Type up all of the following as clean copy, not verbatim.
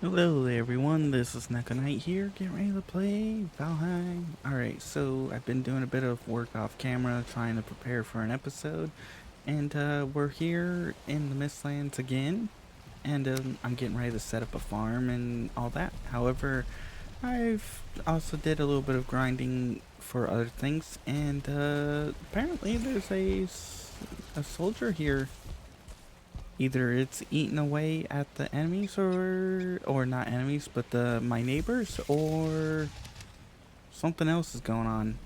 Hello there everyone, this is Neko here, getting ready to play Valheim. Alright, so I've been doing a bit of work off camera, trying to prepare for an episode, and we're here in the Mistlands again, and I'm getting ready to set up a farm and all that. However, I've also did a little bit of grinding for other things, and apparently there's a soldier here. Either it's eating away at the enemies or not enemies, but my neighbors, or something else is going on.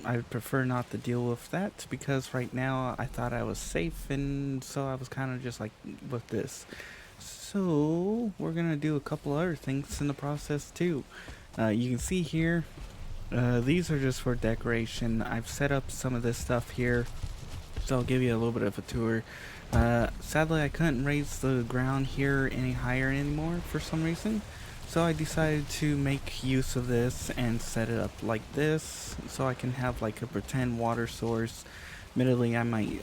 I would prefer not to deal with that because right now I thought I was safe, and so I was kind of just like with this. So we're gonna do a couple other things in the process too. You can see here, these are just for decoration. I've set up some of this stuff here, so I'll give you a little bit of a tour. Sadly, I couldn't raise the ground here any higher anymore for some reason, so I decided to make use of this and set it up like this so I can have like a pretend water source. Admittedly, I might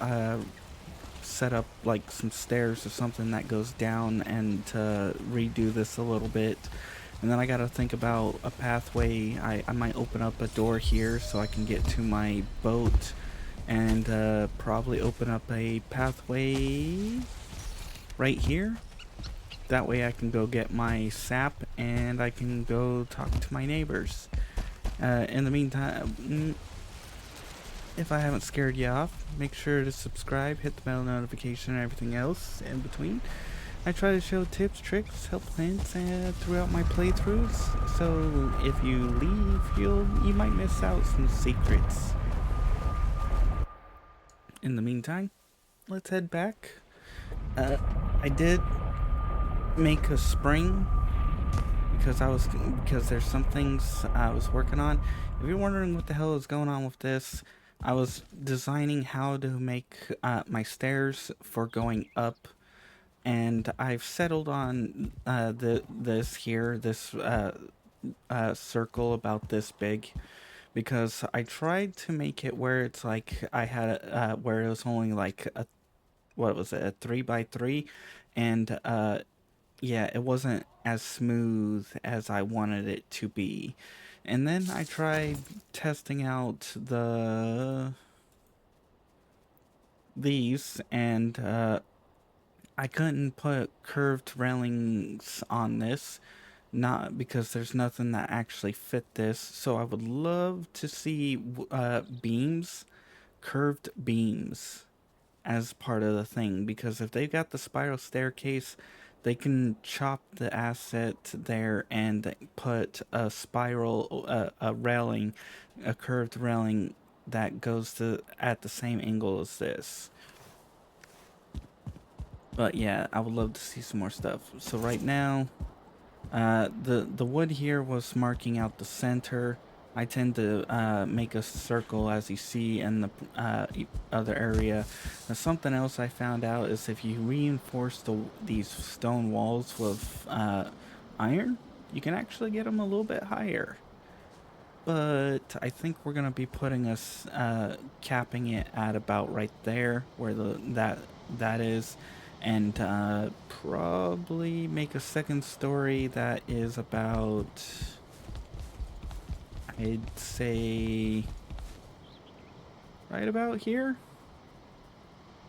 set up like some stairs or something that goes down and redo this a little bit. And then I gotta think about a pathway. I might open up a door here so I can get to my boat, and probably open up a pathway right here. That way I can go get my sap and I can go talk to my neighbors. In the meantime, if I haven't scared you off, make sure to subscribe, hit the bell notification, and everything else in between. I try to show tips, tricks, help hints throughout my playthroughs, so if you leave, you might miss out some secrets. In the meantime, let's head back. Uh, I did make a spring because there's some things I was working on. If you're wondering what the hell is going on with this, I was designing how to make my stairs for going up, and I've settled on this circle about this big, because I tried to make it where it's like I had where it was only like a, what was it, a 3 by 3, and yeah, it wasn't as smooth as I wanted it to be. And then I tried testing out these, and I couldn't put curved railings on this, not because there's nothing that actually fit this. So I would love to see beams, curved beams, as part of the thing, because if they've got the spiral staircase, they can chop the asset there and put a spiral, a railing, a curved railing that goes to at the same angle as this. But yeah, I would love to see some more stuff. So right now, the wood here was marking out the center. I tend to make a circle, as you see in the other area. Now, something else I found out is if you reinforce these stone walls with iron, you can actually get them a little bit higher. But I think we're gonna be putting us capping it at about right there where that is, and probably make a second story that is about, I'd say, right about here.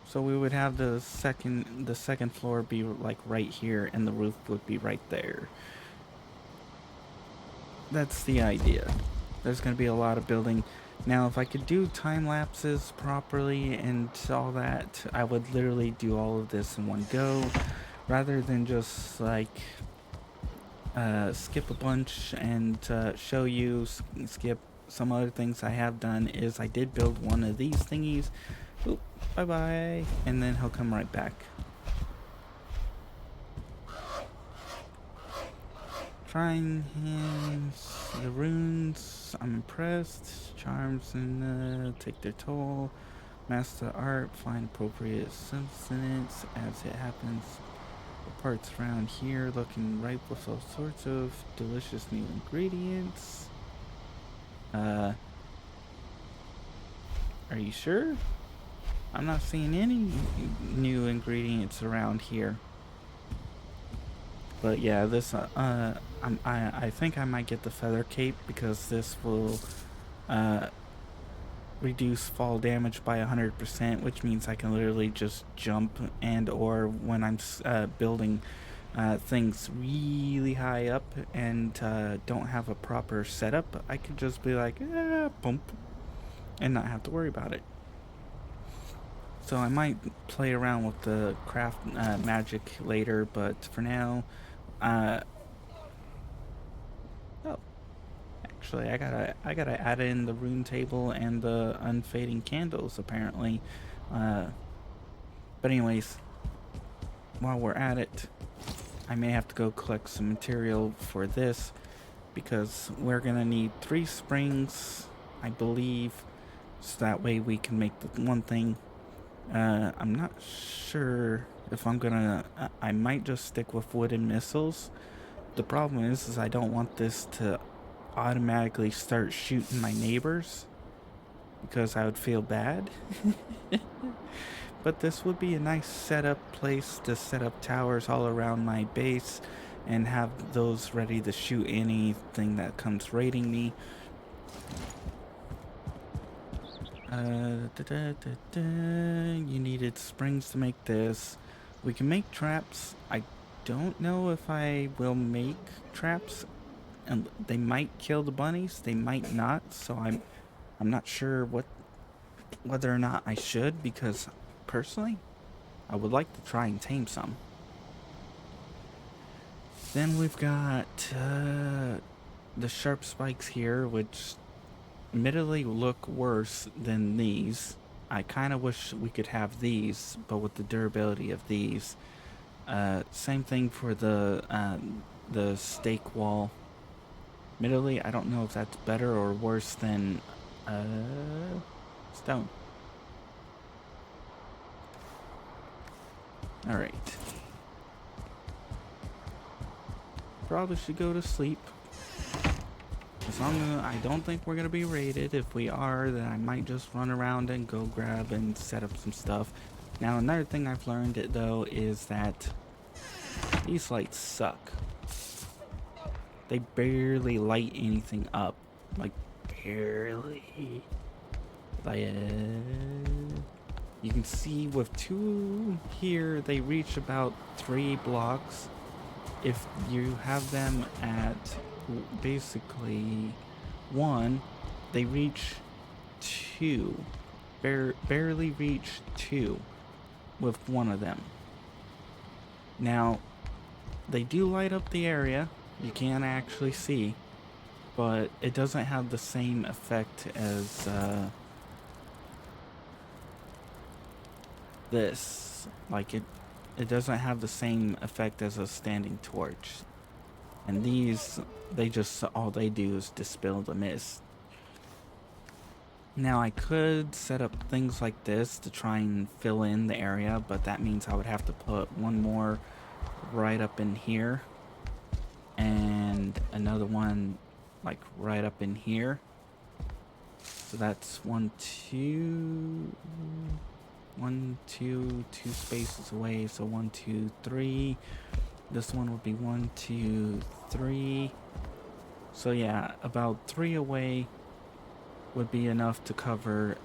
So we would have the second floor be like right here, and the roof would be right there. That's the idea. There's going to be a lot of building. Now, if I could do time lapses properly and all that, I would literally do all of this in one go, rather than just like skip a bunch and show you, skip some other things I have done. Is I did build one of these thingies. Oop, bye bye. And then he'll come right back. Trying hands, the runes, I'm impressed. Charms and take their toll. Master art, find appropriate substance as it happens. The parts around here looking ripe with all sorts of delicious new ingredients. Are you sure? I'm not seeing any new ingredients around here. But yeah, this I think I might get the feather cape because this will uh, reduce fall damage by 100%, which means I can literally just jump, and or when I'm building things really high up and don't have a proper setup, I could just be like, bump, and not have to worry about it. So I might play around with the craft magic later, but for now, uh, oh, actually, I gotta add in the rune table and the unfading candles apparently. Uh, but anyways, while we're at it, I may have to go collect some material for this because we're gonna need 3 springs, I believe, so that way we can make the one thing. I'm not sure if I'm gonna. I might just stick with wooden missiles. The problem is I don't want this to automatically start shooting my neighbors because I would feel bad. But this would be a nice setup place to set up towers all around my base and have those ready to shoot anything that comes raiding me. You needed springs to make this. We can make traps. I don't know if I will make traps, and they might kill the bunnies. They might not. So I'm not sure whether or not I should, because personally, I would like to try and tame some. Then we've got the sharp spikes here, which admittedly look worse than these. I kind of wish we could have these, but with the durability of these. Same thing for the stake wall. Admittedly, I don't know if that's better or worse than stone. All right. Probably should go to sleep. As long as I don't think we're gonna be raided. If we are, then I might just run around and go grab and set up some stuff. Now, another thing I've learned though is that these lights suck. They barely light anything up. Like, barely. Like, you can see with 2 here, they reach about 3 blocks. If you have them at basically 1, they reach 2. Barely reach 2 with 1 of them. Now, they do light up the area. You can actually see, but it doesn't have the same effect as this. Like, it doesn't have the same effect as a standing torch. And these, they just, all they do is dispel the mist. Now, I could set up things like this to try and fill in the area, but that means I would have to put 1 more right up in here and another one like right up in here. So that's 1, 2, 1, 2, 2 spaces away. So 1, 2, 3. This one would be 1, 2, 3. So yeah, about 3 away would be enough to cover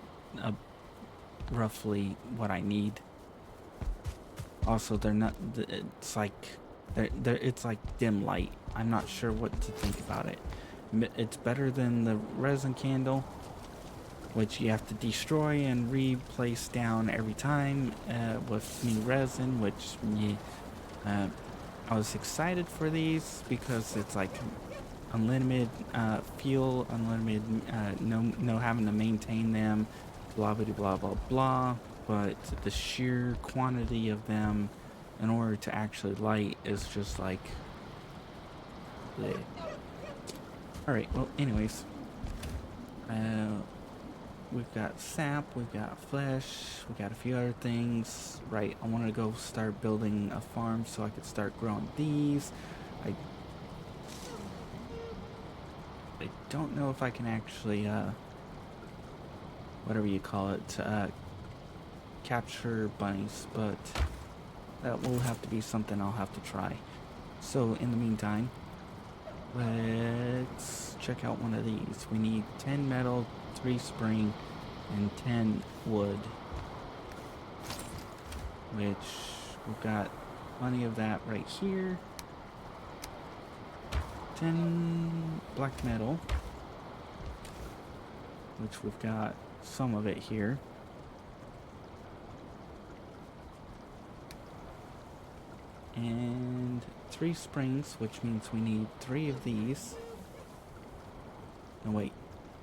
roughly what I need. Also, they're not. It's like it's like dim light. I'm not sure what to think about it. It's better than the resin candle, which you have to destroy and replace down every time with new resin, which I was excited for these because it's like unlimited fuel, unlimited no having to maintain them, blah blah blah blah blah. But the sheer quantity of them in order to actually light is just like bleh. All right, well, anyways, we've got sap, we've got flesh, we got a few other things. Right, I want to go start building a farm so I could start growing these. I don't know if I can actually whatever you call it, capture bunnies, but that will have to be something I'll have to try. So in the meantime, let's check out one of these. We need 10 metal, 3 spring, and 10 wood. Which we've got plenty of that right here. 10 black metal, which we've got some of it here. And 3 springs, which means we need 3 of these. No, wait.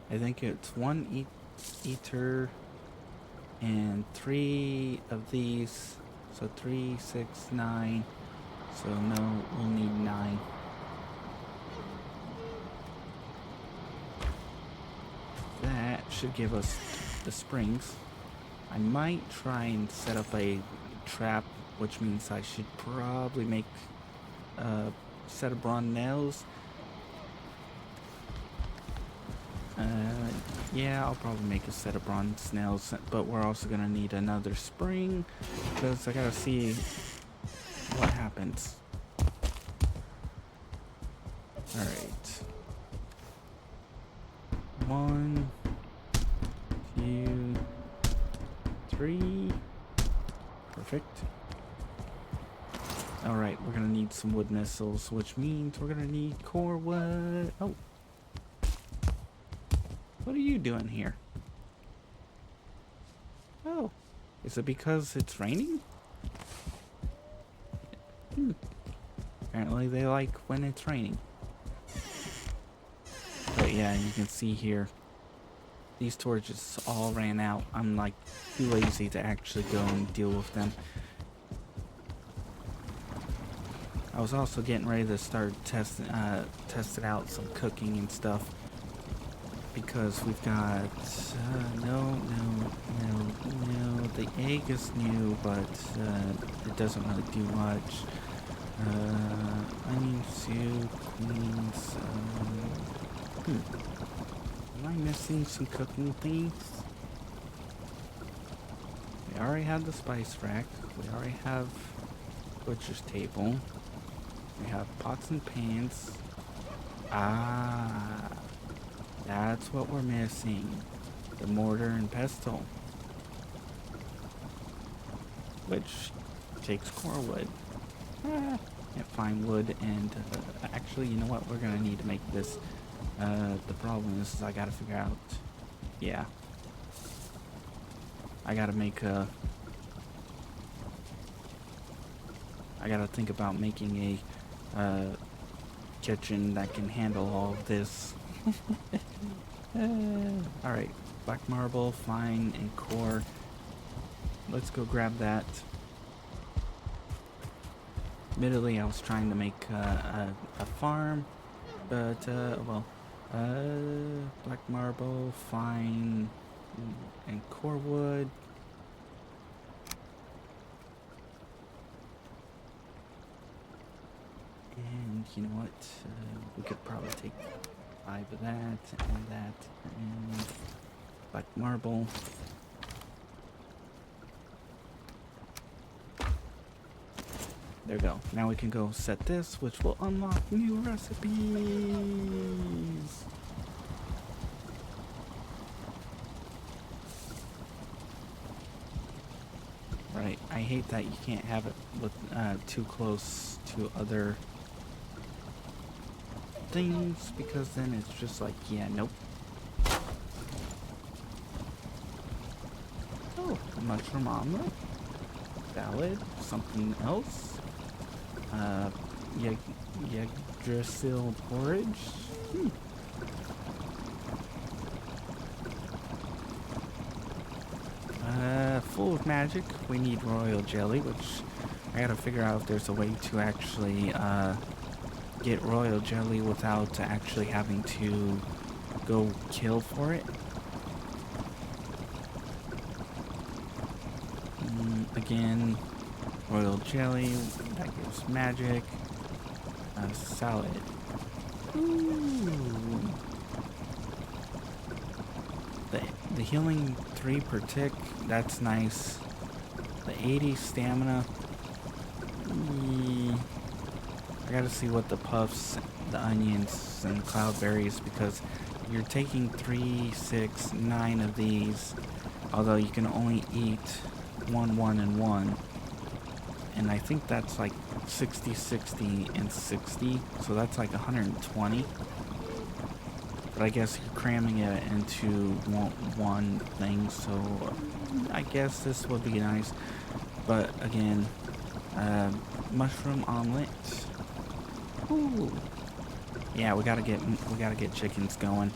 I think it's 1 eater and 3 of these. So 3, 6, 9. So no, we'll need 9. That should give us the springs. I might try and set up a trap, which means I should probably make a set of bronze nails. Yeah, I'll probably make a set of bronze nails, but we're also gonna need another spring because I gotta see what happens. Alright. 1, 2, 3. Perfect. Alright, we're gonna need some wood missiles, which means we're gonna need core wood. Oh. What are you doing here? Oh. Is it because it's raining? Apparently they like when it's raining. But yeah, you can see here, these torches all ran out. I'm like too lazy to actually go and deal with them. I was also getting ready to start testing out some cooking and stuff because we've got no. The egg is new, but it doesn't really do much. Onion soup, beans. Am I missing some cooking things? We already have the spice rack. We already have butcher's table. We have pots and pans. Ah, that's what we're missing. The mortar and pestle. Which takes core wood. Can't find wood, and actually, you know what? We're gonna need to make this. The problem is I gotta figure out. Yeah. I gotta make a. I gotta think about making a kitchen that can handle all of this. Alright, black marble, fine, and core. Let's go grab that. Admittedly, I was trying to make a farm, but, black marble, fine, and core wood. And you know what? We could probably take 5 of that, and black marble. There we go. Now we can go set this, which will unlock new recipes. Right. I hate that you can't have it with too close to other things, because then it's just like, yeah, nope. Oh, mushroom omelet, salad, something else. Yggdrasil porridge. Full of magic. We need royal jelly, which I gotta figure out if there's a way to actually get royal jelly without actually having to go kill for it. Again, royal jelly, that gives magic. Salad. Ooh. The healing 3 per tick, that's nice. The 80 stamina. I gotta see what the puffs, the onions, and the cloudberries, because you're taking 3, 6, 9 of these, although you can only eat 1, 1, and 1. And I think that's like 60, 60, and 60, so that's like 120. But I guess you're cramming it into one thing, so I guess this would be nice. But again, mushroom omelet. Ooh. Yeah, we gotta get chickens going.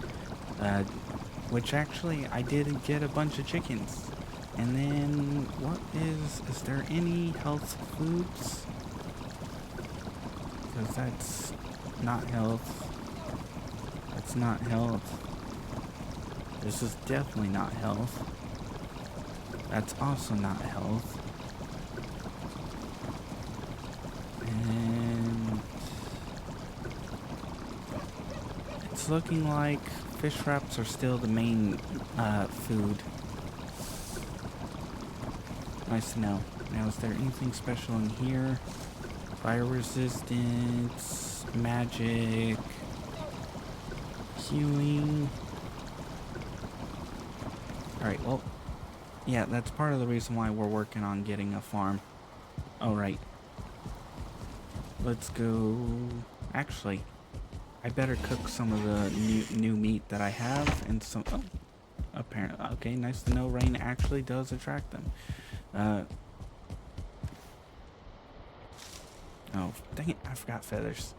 Which actually I did get a bunch of chickens. And then what is there any health foods? Because that's not health. That's not health. This is definitely not health. That's also not health. And it's looking like fish wraps are still the main food. Nice to know. Now, is there anything special in here? Fire resistance, magic, healing. Alright, well, yeah, that's part of the reason why we're working on getting a farm. Alright. Let's go... Actually, I better cook some of the new meat that I have and some... Oh, apparently. Okay, nice to know rain actually does attract them. Oh, dang it, I forgot feathers.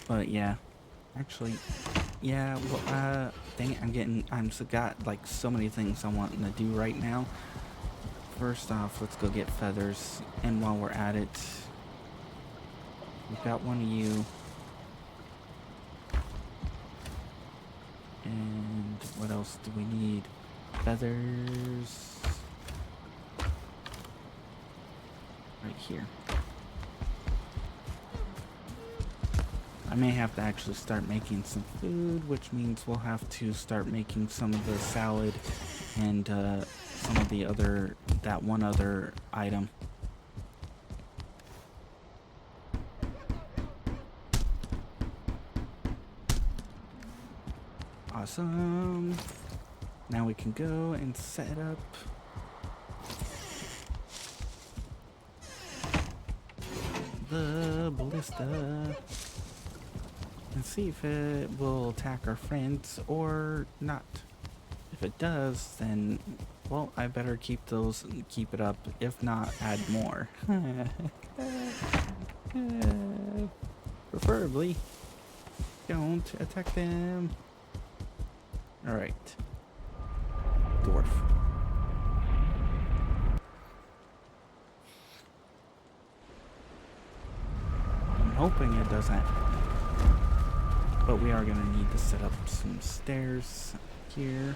But yeah, actually, yeah, well, dang it, I'm got like so many things I want to do right now. First off, let's go get feathers, and while we're at it, we've got one of you. And what else do we need? Feathers. Right here. I may have to actually start making some food, which means we'll have to start making some of the salad and some of the other, that one other item. Awesome. Now we can go and set up the ballista and see if it will attack our friends or not. If it does, then, well, I better keep it up. If not, add more. Preferably, don't attack them. Alright. Dwarf. I'm hoping it doesn't. But we are going to need to set up some stairs here.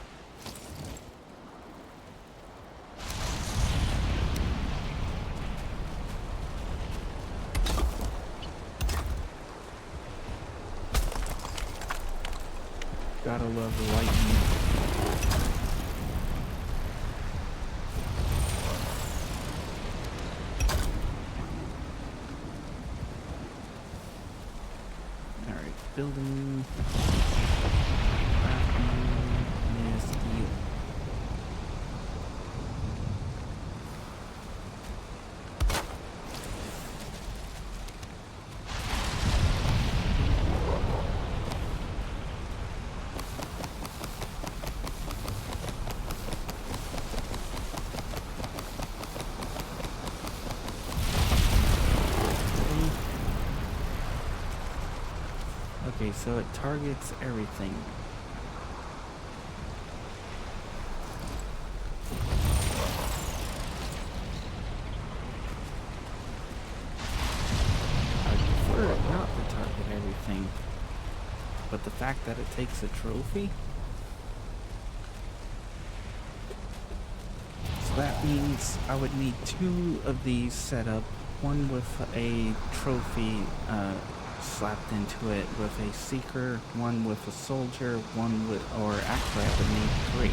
Gotta love the lightning. Alright, building. Crafting is you. Okay, so it targets everything. I prefer it not to target everything, but the fact that it takes a trophy, so that means I would need 2 of these set up, one with a trophy slapped into it, with a seeker, one with a soldier, one with, or actually I would need 3,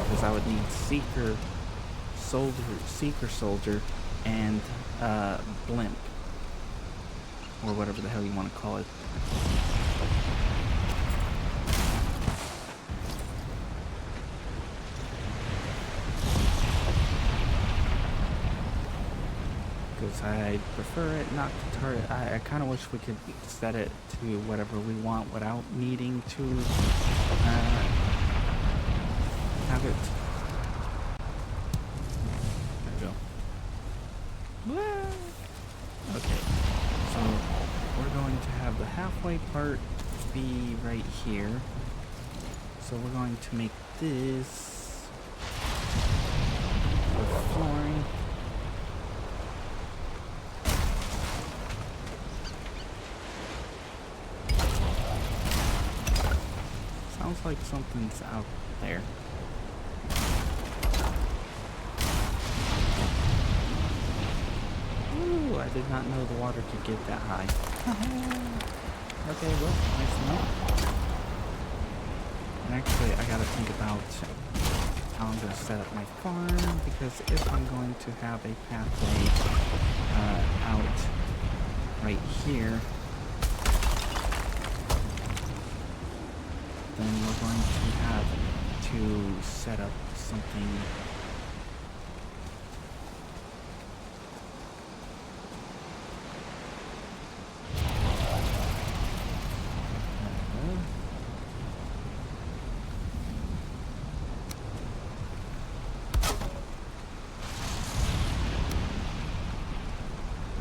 because I would need seeker, soldier, and blimp, or whatever the hell you want to call it. Because I prefer it not to target. I kind of wish we could set it to whatever we want without needing to have it. There we go. Okay, so we're going to have the halfway part be right here. So we're going to make this the flooring. Sounds like something's out there. Ooh, I did not know the water could get that high. Okay, well, nice to know. And actually, I gotta think about how I'm gonna set up my farm, because if I'm going to have a pathway out right here, then we're going to have to set up something.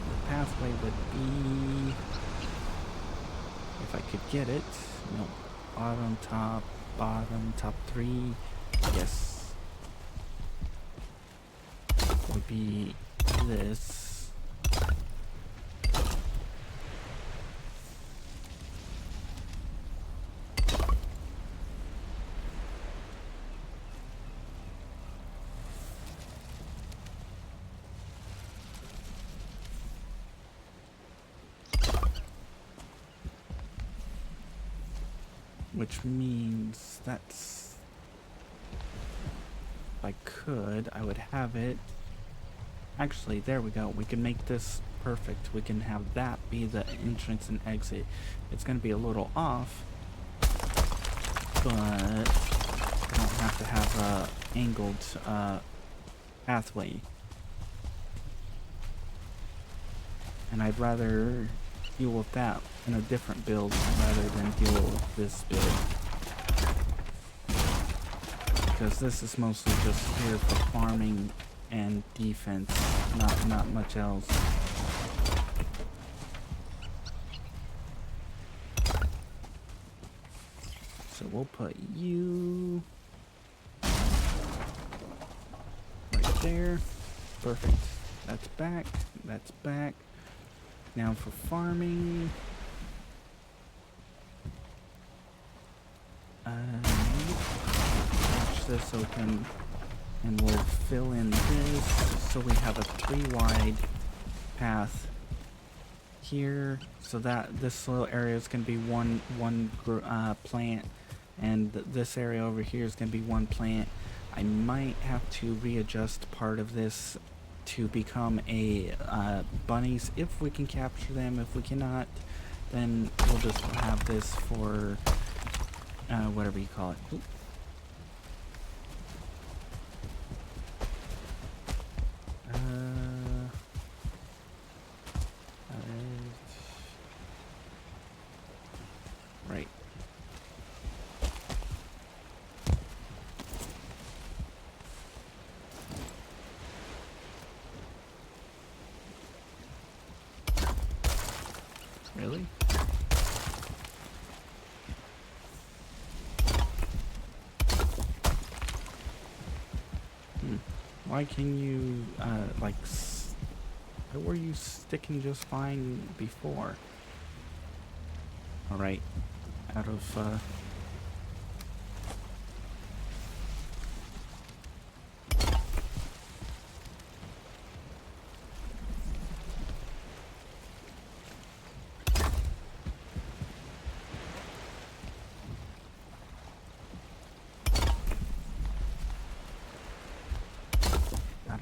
The pathway would be, if I could get it, no. Bottom, top 3, yes, would be this. Which means that's, if I could, I would have it. Actually, there we go. We can make this perfect. We can have that be the entrance and exit. It's going to be a little off, but I don't have to have a angled pathway. And I'd rather deal with that in a different build rather than deal with this build, because this is mostly just here for farming and defense, not much else. So we'll put you right there. Perfect. That's back. That's back. Now for farming, patch this open, and we'll fill in this so we have a 3-wide path here. So that this little area is going to be one plant, and this area over here is going to be one plant. I might have to readjust part of this to become a bunnies if we can capture them. If we cannot, then we'll just have this for whatever you call it. Oop. Right. Really? Why can you, like, where were you sticking just fine before? Alright. Out of,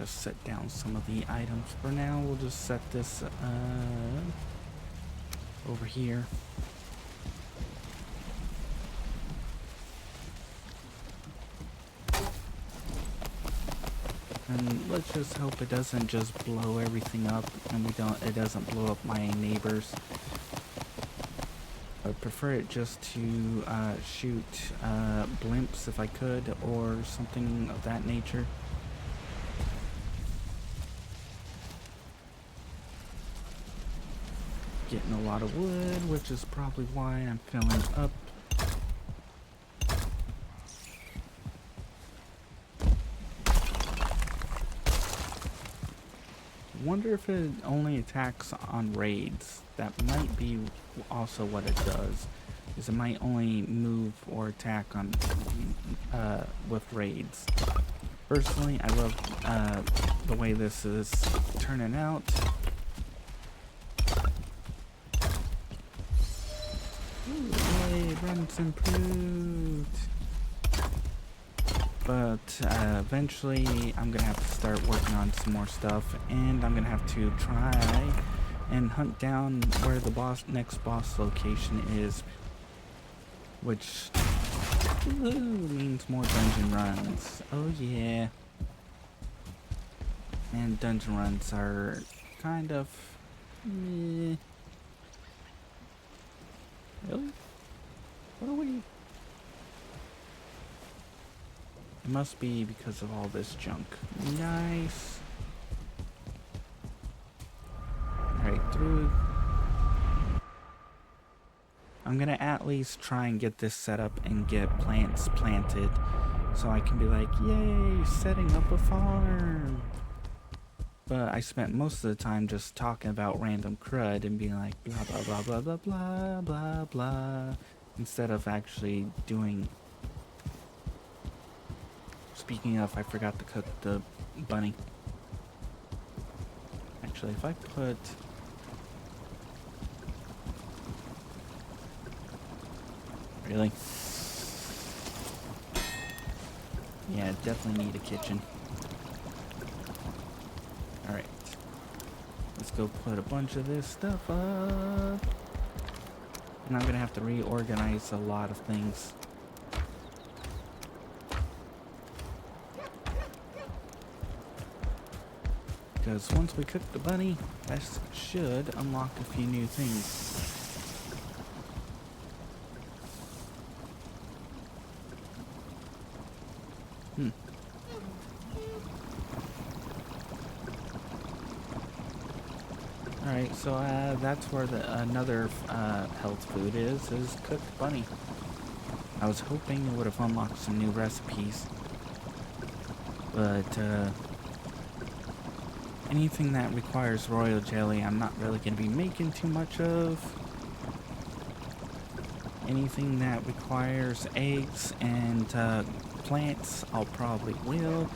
to set down some of the items. For now, we'll just set this over here. And let's just hope it doesn't just blow everything up, and it doesn't blow up my neighbors. I'd prefer it just to shoot blimps if I could, or something of that nature. Getting a lot of wood, which is probably why I'm filling up. Wonder if it only attacks on raids. That might be also what it does, is it might only move or attack on with raids. Personally, I love the way this is turning out. Ooh, yay, run's improved. But eventually I'm gonna have to start working on some more stuff, and I'm gonna have to try and hunt down where the next boss location is, which means more dungeon runs. Oh yeah. And dungeon runs are kind of meh. Really? What are we? It must be because of all this junk. Nice. Alright, through. I'm gonna at least try and get this set up and get plants planted, so I can be like, yay, setting up a farm. But I spent most of the time just talking about random crud and being like, blah, blah, blah, blah, blah, blah, blah, blah, instead of actually doing. Speaking of, I forgot to cook the bunny. Actually, if I put... Really? Yeah, definitely need a kitchen. Alright. Let's go put a bunch of this stuff up. And I'm gonna have to reorganize a lot of things. Because once we cook the bunny, that should unlock a few new things. Alright, so that's where another health food is cooked bunny. I was hoping it would have unlocked some new recipes. But, anything that requires royal jelly, I'm not really going to be making too much of. Anything that requires eggs and plants, I'll probably will.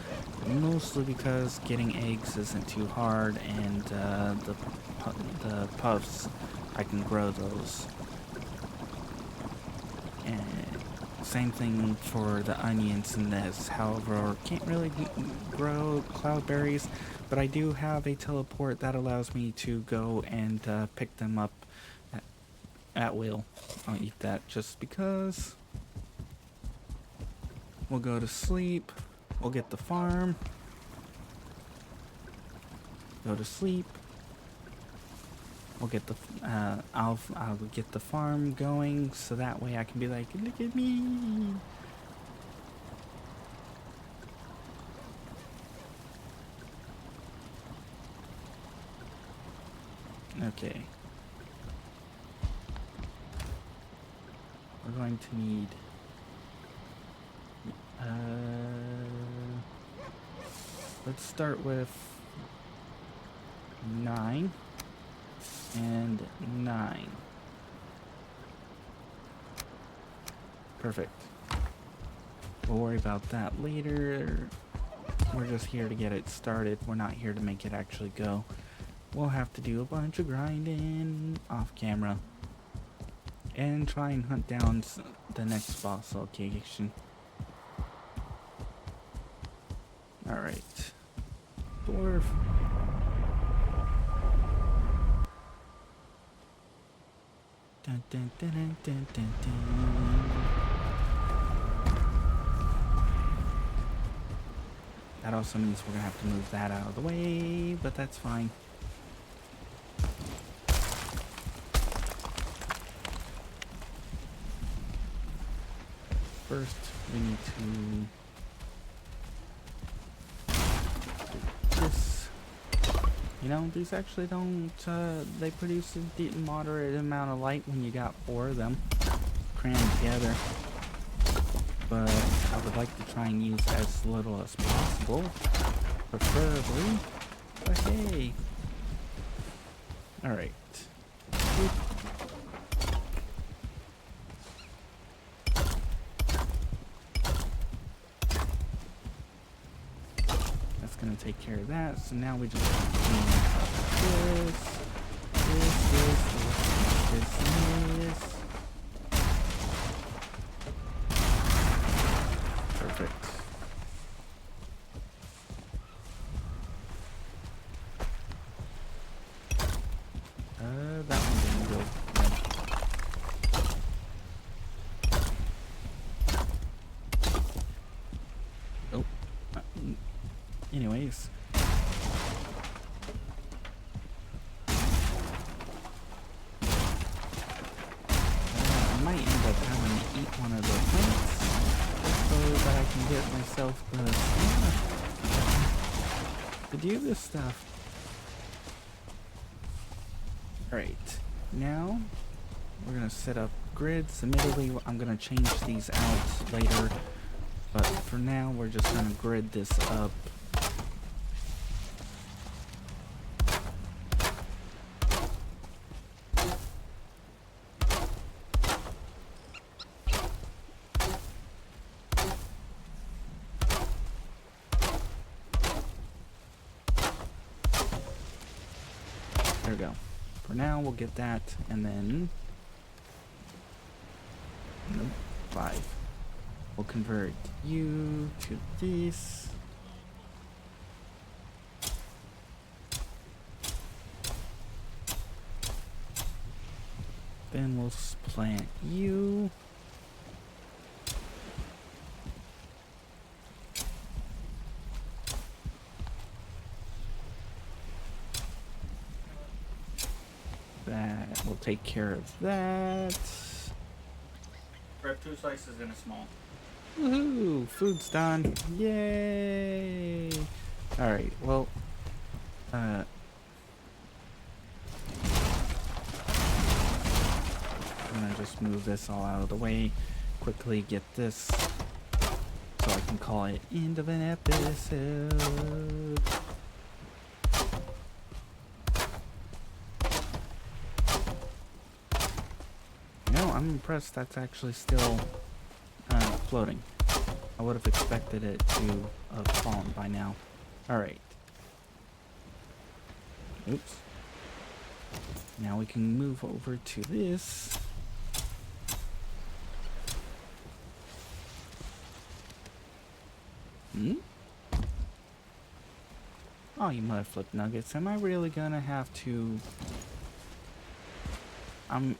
Mostly because getting eggs isn't too hard, and the puffs, I can grow those. And same thing for the onions in this. However, can't really grow cloudberries, but I do have a teleport that allows me to go and pick them up at will. I'll eat that just because. We'll go to sleep. We'll get the farm. Go to sleep. We'll get the I'll get the farm going, so that way I can be like, look at me. Okay. We're going to need let's start with 9 and 9. Perfect. We'll worry about that later. We're just here to get it started. We're not here to make it actually go. We'll have to do a bunch of grinding off camera and try and hunt down the next boss location. Alright. Dwarf. Dun, dun, dun, dun, dun, dun, dun. That also means we're gonna have to move that out of the way, but that's fine. First, we need to do this. You know, these actually don't, they produce a moderate amount of light when you got 4 of them crammed together. But I would like to try and use as little as possible, preferably. But hey. Alright. That's gonna take care of that. So now we just have to clean up this. Perfect. That one didn't go. Oh. Anyways. I might end up having to eat one of the plants so that I can get myself the stamina to do this stuff. Alright, now we're gonna set up grids. Admittedly, I'm gonna change these out later, but for now we're just gonna grid this up. There we go. For now, we'll get that, and then... Nope, 5. We'll convert you to this. Then we'll plant you. That will take care of that. Grab 2 slices and a small. Woohoo! Food's done. Yay! Alright, well, I'm gonna just move this all out of the way. Quickly get this so I can call it end of an episode. I'm impressed that's actually still floating. I would have expected it to have fallen by now. Alright. Oops. Now we can move over to this. Oh, you mother flip nuggets. Am I really gonna have to... I'm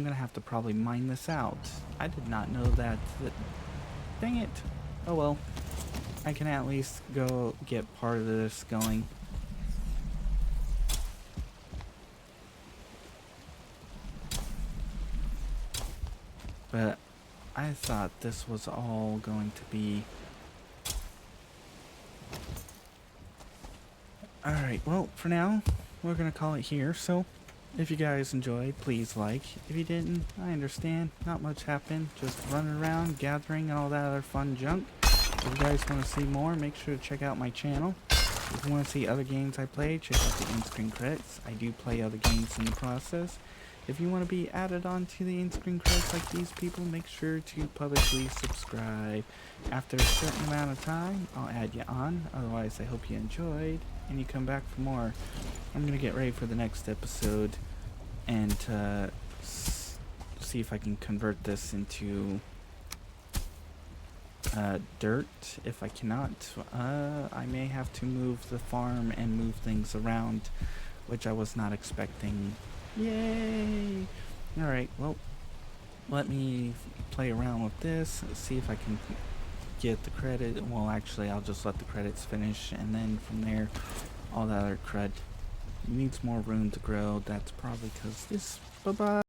gonna have to probably mine this out. I did not know that. Dang it. Oh well. I can at least go get part of this going. But I thought this was all going to be... Alright, well, for now, we're gonna call it here, so... If you guys enjoyed, please like. If you didn't, I understand. Not much happened. Just running around, gathering, and all that other fun junk. If you guys want to see more, make sure to check out my channel. If you want to see other games I play, check out the in-screen credits. I do play other games in the process. If you want to be added onto the in-screen credits like these people, make sure to publicly subscribe. After a certain amount of time, I'll add you on. Otherwise, I hope you enjoyed and you come back for more. I'm going to get ready for the next episode and see if I can convert this into dirt. If I cannot, I may have to move the farm and move things around, which I was not expecting. Yay! Alright, well, let me play around with this, see if I can get the credit. Well, actually, I'll just let the credits finish, and then from there, all the other crud. Needs more room to grow. That's probably because this. Bye-bye.